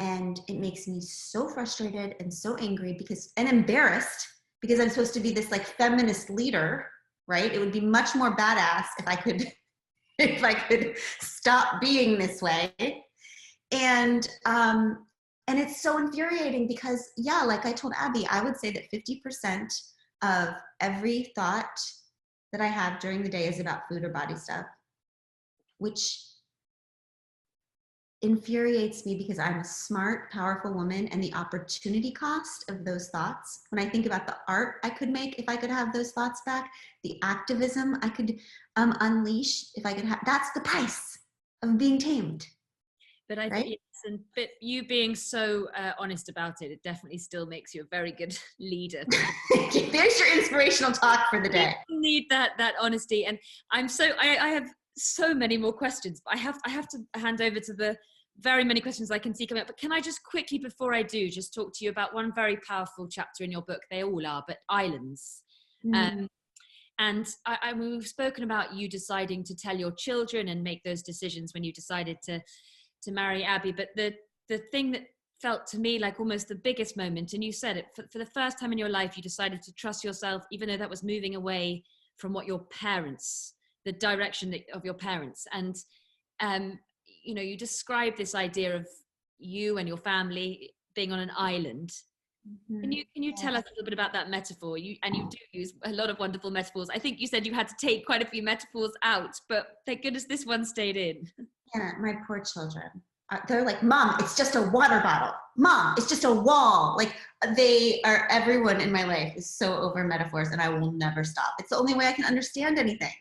[SPEAKER 2] And it makes me so frustrated and so angry and embarrassed, because I'm supposed to be this like feminist leader, right? It would be much more badass if I could if I could stop being this way. And it's so infuriating because, yeah, like I told Abby, I would say that 50% of every thought that I have during the day is about food or body stuff, which infuriates me because I'm a smart, powerful woman, and the opportunity cost of those thoughts, when I think about the art I could make if I could have those thoughts back, the activism I could unleash if I could have, that's the price of being tamed.
[SPEAKER 1] But I think,
[SPEAKER 2] right?
[SPEAKER 1] yes, but you being so honest about it, it definitely still makes you a very good leader.
[SPEAKER 2] There's your inspirational talk for the day.
[SPEAKER 1] You need that honesty, and I have so many more questions, but I have to hand over to the very many questions I can see coming up. But can I just quickly, before I do, just talk to you about one very powerful chapter in your book? They all are, but islands. And we've spoken about you deciding to tell your children and make those decisions when you decided to marry Abby. But the thing that felt to me like almost the biggest moment, and you said it, for the first time in your life, you decided to trust yourself, even though that was moving away from what your parents, the direction of your parents. And, you describe this idea of you and your family being on an island. Can you tell us a little bit about that metaphor? You do use a lot of wonderful metaphors. I think you said you had to take quite a few metaphors out, but thank goodness this one stayed in.
[SPEAKER 2] Yeah, my poor children. They're like, Mom, it's just a water bottle. Mom, it's just a wall. Like, everyone in my life is so over metaphors, and I will never stop. It's the only way I can understand anything.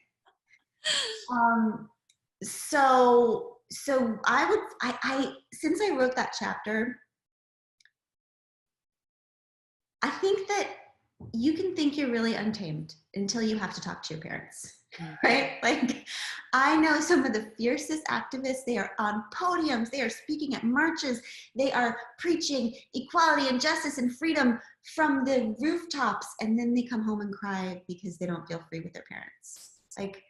[SPEAKER 2] So since I wrote that chapter, I think that you can think you're really untamed until you have to talk to your parents, right? Like, I know some of the fiercest activists. They are on podiums, they are speaking at marches, they are preaching equality and justice and freedom from the rooftops, and then they come home and cry because they don't feel free with their parents. Like,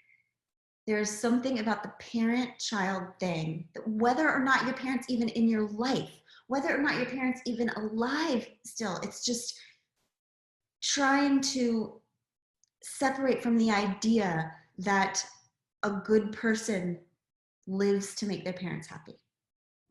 [SPEAKER 2] there's something about the parent-child thing, that whether or not your parents even in your life, whether or not your parents even alive still, it's just trying to separate from the idea that a good person lives to make their parents happy,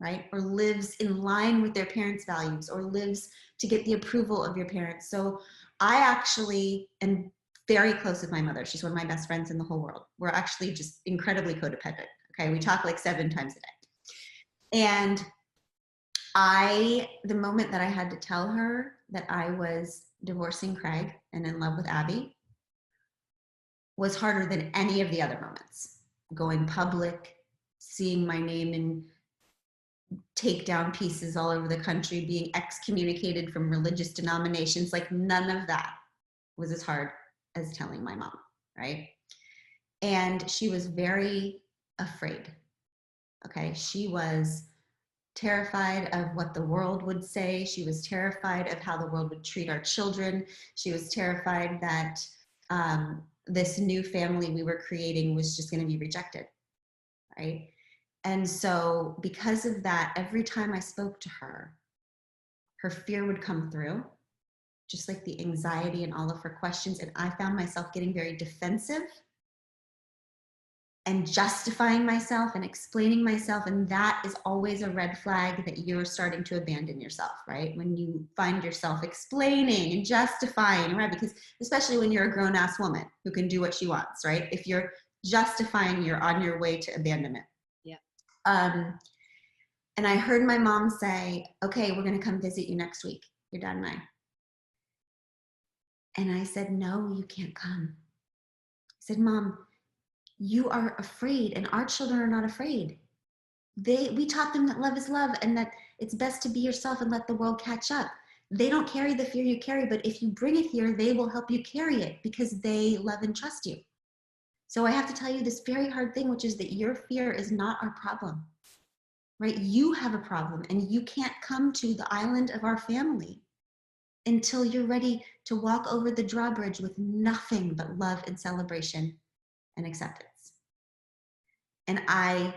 [SPEAKER 2] right? Or lives in line with their parents' values, or lives to get the approval of your parents. So I actually am very close with my mother. She's one of my best friends in the whole world. We're actually just incredibly codependent. Okay, we talk like 7 times a day. And the moment that I had to tell her that I was divorcing Craig and in love with Abby was harder than any of the other moments. Going public, seeing my name in takedown pieces all over the country, being excommunicated from religious denominations, like none of that was as hard as telling my mom, right? And she was very afraid. Okay, she was terrified of what the world would say. She was terrified of how the world would treat our children. She was terrified that this new family we were creating was just going to be rejected, right? And so because of that, every time I spoke to her, her fear would come through, just like the anxiety and all of her questions. And I found myself getting very defensive and justifying myself and explaining myself. And that is always a red flag that you're starting to abandon yourself, right? When you find yourself explaining and justifying, right? Because especially when you're a grown-ass woman who can do what she wants, right? If you're justifying, you're on your way to abandonment.
[SPEAKER 1] Yeah.
[SPEAKER 2] And I heard my mom say, okay, we're going to come visit you next week, your dad and I. And I said, no, you can't come. I said, Mom, you are afraid, and our children are not afraid. We taught them that love is love, and that it's best to be yourself and let the world catch up. They don't carry the fear you carry, but if you bring it here, they will help you carry it because they love and trust you. So I have to tell you this very hard thing, which is that your fear is not our problem, right? You have a problem, and you can't come to the island of our family until you're ready to walk over the drawbridge with nothing but love and celebration and acceptance. And I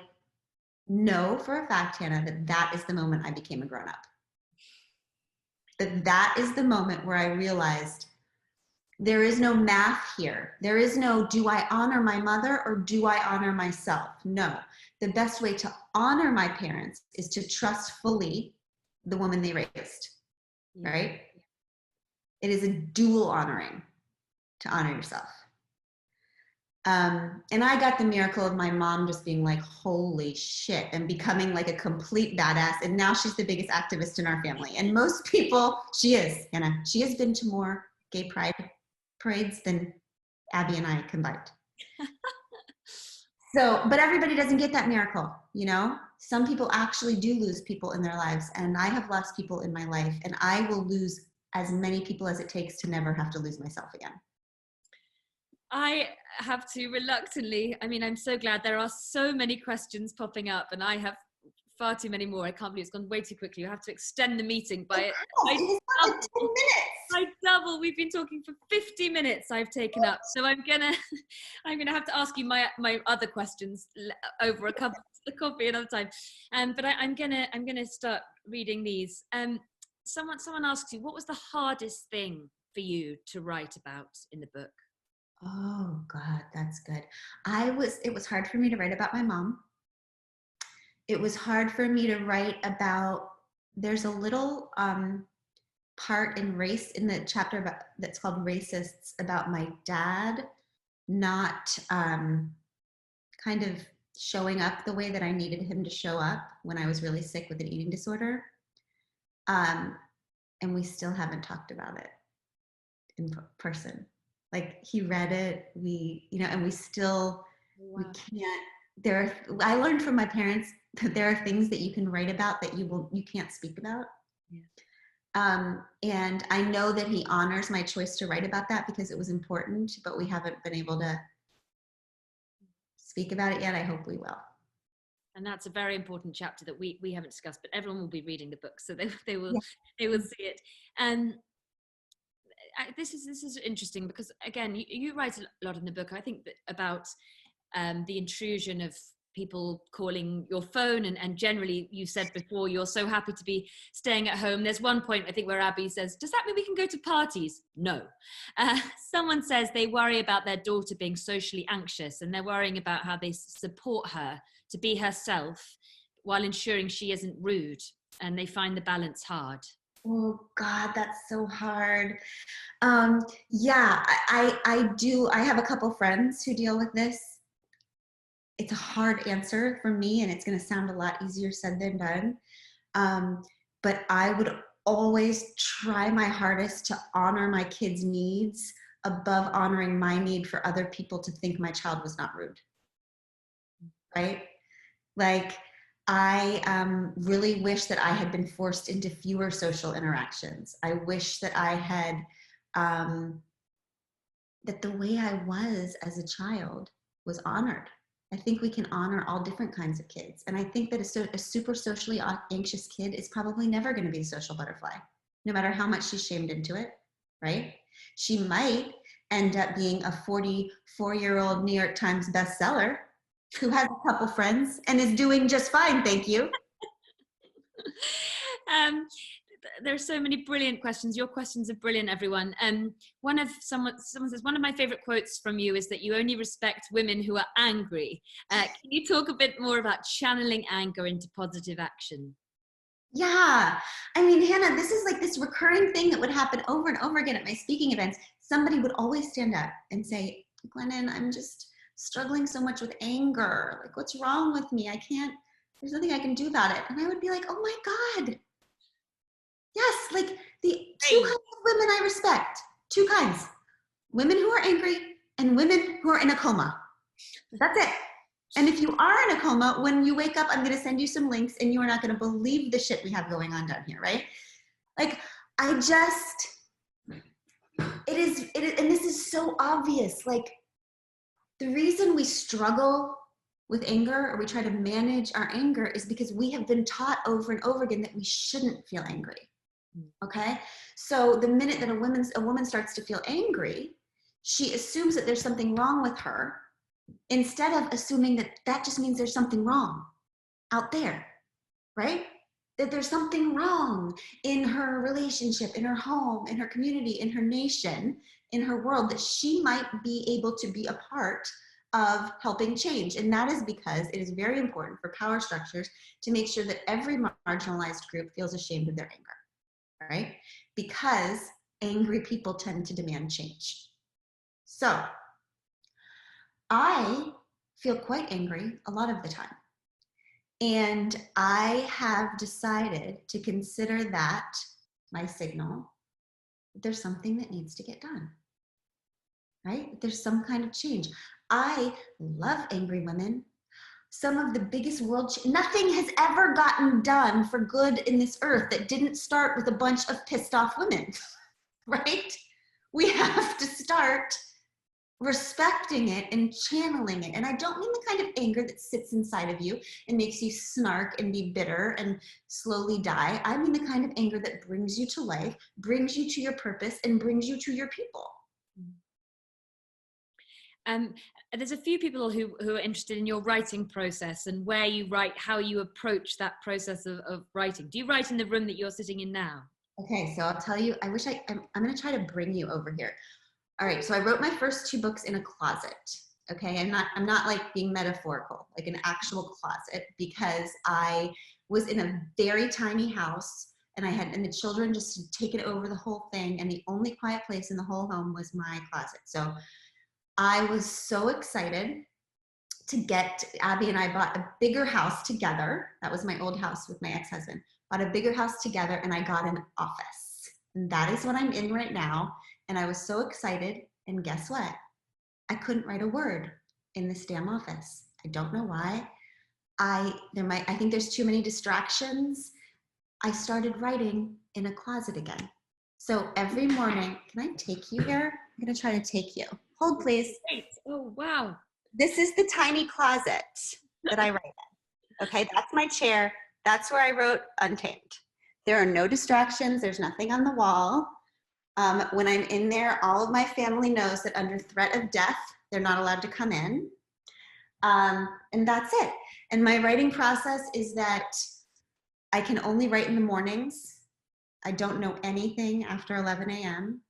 [SPEAKER 2] know for a fact, Hannah, that that is the moment I became a grown-up. That is the moment where I realized there is no math here. There is no, do I honor my mother or do I honor myself? No. The best way to honor my parents is to trust fully the woman they raised, right? It is a dual honoring to honor yourself. And I got the miracle of my mom just being like, holy shit, and becoming like a complete badass. And now she's the biggest activist in our family. And most people, she is, Hannah, she has been to more gay pride parades than Abby and I combined. So, but everybody doesn't get that miracle, you know? Some people actually do lose people in their lives. And I have lost people in my life. And I will lose as many people as it takes to never have to lose myself again.
[SPEAKER 1] I have to reluctantly, I mean, I'm so glad there are so many questions popping up and I have far too many more. I can't believe it's gone way too quickly. You have to extend the meeting by double. We've been talking for 50 minutes I've taken up. So I'm gonna have to ask you my other questions over a cup of coffee another time. But I'm gonna start reading these. Someone asks you, what was the hardest thing for you to write about in the book?
[SPEAKER 2] Oh God, that's good. It was hard for me to write about my mom. It was hard for me to write about, there's a little part in the chapter about, that's called Racists, about my dad not kind of showing up the way that I needed him to show up when I was really sick with an eating disorder. And we still haven't talked about it in person. Like he read it, and we still, wow. We can't, I learned from my parents that there are things that you can write about that you can't speak about. Yeah. And I know that he honors my choice to write about that because it was important, but we haven't been able to speak about it yet. I hope we will.
[SPEAKER 1] And that's a very important chapter that we haven't discussed, but everyone will be reading the book, so they will see it. And this is interesting because, again, you write a lot in the book, I think, about the intrusion of people calling your phone, and generally, you said before, you're so happy to be staying at home. There's one point, I think, where Abby says, does that mean we can go to parties? No. Someone says they worry about their daughter being socially anxious, and they're worrying about how they support her to be herself while ensuring she isn't rude, and they find the balance hard.
[SPEAKER 2] Oh God, that's so hard. Yeah, I do. I have a couple friends who deal with this. It's a hard answer for me, and it's going to sound a lot easier said than done. But I would always try my hardest to honor my kids' needs above honoring my need for other people to think my child was not rude. Right? Like, I really wish that I had been forced into fewer social interactions. I wish that I had, that the way I was as a child was honored. I think we can honor all different kinds of kids. And I think that a super socially anxious kid is probably never going to be a social butterfly, no matter how much she's shamed into it, right? She might end up being a 44-year-old New York Times bestseller who has a couple friends and is doing just fine, thank you.
[SPEAKER 1] There's so many brilliant questions. Your questions are brilliant, everyone. Someone says, one of my favorite quotes from you is that you only respect women who are angry. Can you talk a bit more about channeling anger into positive action?
[SPEAKER 2] Yeah, I mean, Hannah, this is like this recurring thing that would happen over and over again at my speaking events. Somebody would always stand up and say, Glennon, I'm just struggling so much with anger. Like, what's wrong with me? There's nothing I can do about it. And I would be like, oh my God. Yes, like the two kinds of women I respect. Two kinds. Women who are angry and women who are in a coma. That's it. And if you are in a coma, when you wake up, I'm going to send you some links and you are not going to believe the shit we have going on down here, right? Like, it is, and this is so obvious. Like, the reason we struggle with anger or we try to manage our anger is because we have been taught over and over again that we shouldn't feel angry. Okay? So the minute that a woman starts to feel angry, she assumes that there's something wrong with her instead of assuming that just means there's something wrong. out there, right? That there's something wrong in her relationship, in her home, in her community, in her nation, in her world, that she might be able to be a part of helping change. And that is because it is very important for power structures to make sure that every marginalized group feels ashamed of their anger, right? Because angry people tend to demand change. So I feel quite angry a lot of the time. And I have decided to consider that my signal that there's something that needs to get done, right? There's some kind of change. I love angry women. Some of the biggest nothing has ever gotten done for good in this earth that didn't start with a bunch of pissed off women, right? We have to start respecting it and channeling it. And I don't mean the kind of anger that sits inside of you and makes you snark and be bitter and slowly die. I mean the kind of anger that brings you to life, brings you to your purpose, and brings you to your people.
[SPEAKER 1] There's a few people who are interested in your writing process and where you write, how you approach that process of writing. Do you write in the room that you're sitting in now?
[SPEAKER 2] Okay, so I'll tell you, I'm going to try to bring you over here. All right, so I wrote my first 2 books in a closet. Okay, I'm not like being metaphorical, like an actual closet, because I was in a very tiny house and and the children just had taken over the whole thing, and the only quiet place in the whole home was my closet. So I was so excited Abby and I bought a bigger house together. That was my old house with my ex-husband. Bought a bigger house together, and I got an office. And that is what I'm in right now. And I was so excited, and guess what? I couldn't write a word in this damn office. I don't know why. I think there's too many distractions. I started writing in a closet again. So every morning, can I take you here? I'm gonna try to take you. Hold, please.
[SPEAKER 1] Great. Oh, wow.
[SPEAKER 2] This is the tiny closet that I write in. Okay, that's my chair. That's where I wrote Untamed. There are no distractions. There's nothing on the wall. When I'm in there, all of my family knows that under threat of death, they're not allowed to come in. And that's it. And my writing process is that I can only write in the mornings. I don't know anything after 11 a.m.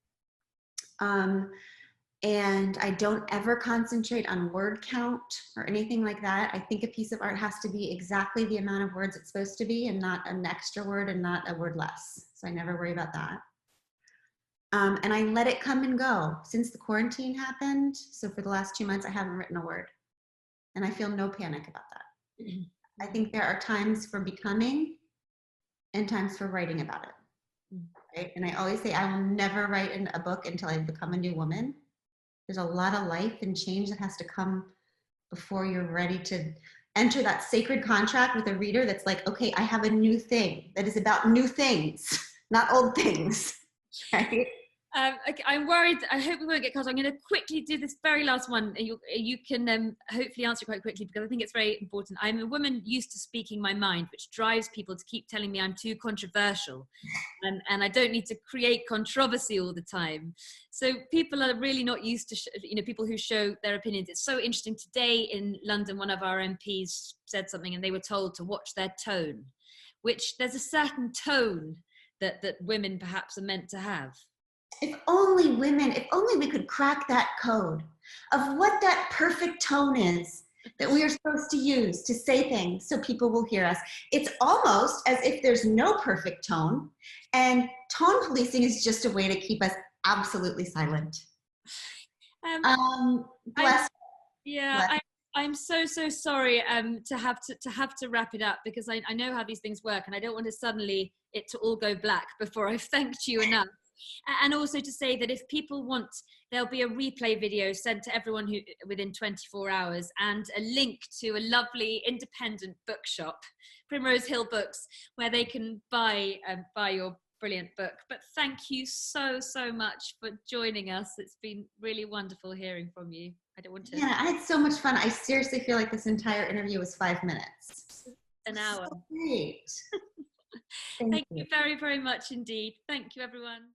[SPEAKER 2] And I don't ever concentrate on word count or anything like that. I think a piece of art has to be exactly the amount of words it's supposed to be, and not an extra word and not a word less. So I never worry about that. And I let it come and go since the quarantine happened. So for the last 2 months, I haven't written a word, and I feel no panic about that. I think there are times for becoming and times for writing about it. Right? And I always say I will never write in a book until I become a new woman. There's a lot of life and change that has to come before you're ready to enter that sacred contract with a reader that's like, okay, I have a new thing that is about new things, not old things. Right?
[SPEAKER 1] I'm worried. I hope we won't get cut. I'm going to quickly do this very last one. You can hopefully answer quite quickly, because I think it's very important. I'm a woman used to speaking my mind, which drives people to keep telling me I'm too controversial, and I don't need to create controversy all the time. So people are really not used to, people who show their opinions. It's so interesting. Today in London, one of our MPs said something, and they were told to watch their tone, which there's a certain tone that women perhaps are meant to have.
[SPEAKER 2] If only we could crack that code of what that perfect tone is that we are supposed to use to say things so people will hear us. It's almost as if there's no perfect tone, and tone policing is just a way to keep us absolutely silent. Bless.
[SPEAKER 1] I'm so sorry to have to wrap it up, because I know how these things work, and I don't want to suddenly it to all go black before I've thanked you enough. And also to say that if people want, there'll be a replay video sent to everyone who within 24 hours, and a link to a lovely independent bookshop, Primrose Hill Books, where they can buy your brilliant book. But thank you so much for joining us. It's been really wonderful hearing from you. I don't want to.
[SPEAKER 2] Yeah, I had so much fun. I seriously feel like this entire interview was 5 minutes.
[SPEAKER 1] An hour.
[SPEAKER 2] So great.
[SPEAKER 1] Thank you very much indeed. Thank you, everyone.